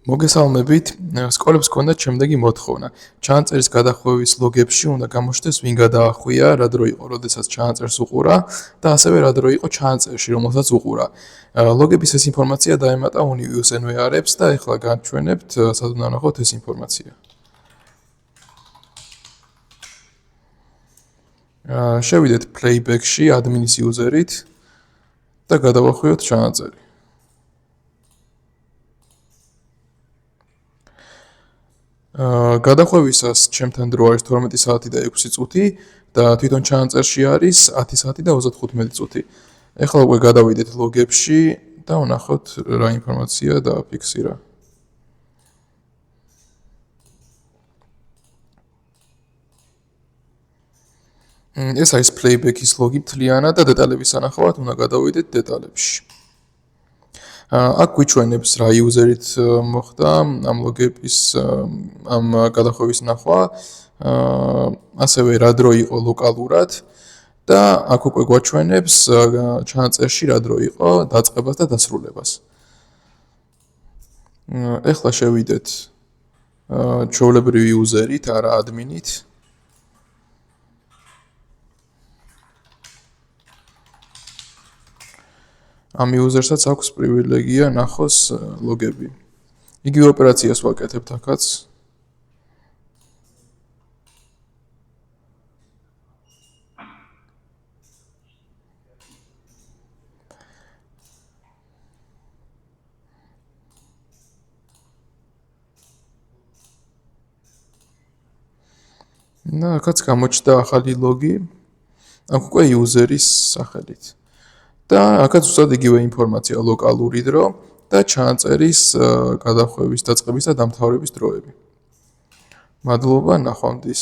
მოგესალმებით, სკოლებს ჰქონდათ შემდეგი მოთხოვნა. ჩანაწერის გადახვევის ლოგებში უნდა გამოჩნდეს ვინ გადაახვია, რა დრო იყო, როდესაც ჩანაწერს უყურა და ასევე რა დრო იყო ჩანაწერში, რომელსაც უყურა. ლოგების ეს ინფორმაცია დაემატა Univius NVR-ებს და ეხლა განჩვენებთ, სად უნდა ვნახოთ ეს ინფორმაცია. შევიდეთ playback-ში admin-ის user-ით და გადავახვიოთ ჩანაწერი. გადახვევისას ჩემთან დრო არის 12 საათი და 6 წუთი და თვითონ ჩანაწერში არის 10 საათი და 35 წუთი. ეხლა უკვე გადავიდეთ ლოგებში და ვნახოთ რა ინფორმაცია დააფიქსირა. ეს არის playback-ის ლოგი მთლიანად და დეტალების სანახავად უნდა გადავიდეთ დეტალებში. აქ გვიჩვენებს რა user-ით მოხდა ამ ლოგების ამ გადახვევის ნახვა, ასევე რა დრო იყო ლოკალურად და აქ უკვე გვაჩვენებს ჩანაწერში რა დრო იყო დაწყებას და დასრულებას. ეხლა შევიდეთ ჩვეულებრივი user-ით, არა admin-ით. ამ user-საც აქვს პრივილეგია ნახოს ლოგები. იგივე ოპერაციას ვაკეთებთ აქაც. აქაც გამოჩნდა ახალი ლოგი. აქ უკვე user-ის სახელით. და აქაც უბრალოდ იგივე ინფორმაცია ლოკალური დრო და ჩანაწერის გადახვევის დაწყების და დამთავრების დროები. მადლობა, ნახვამდის.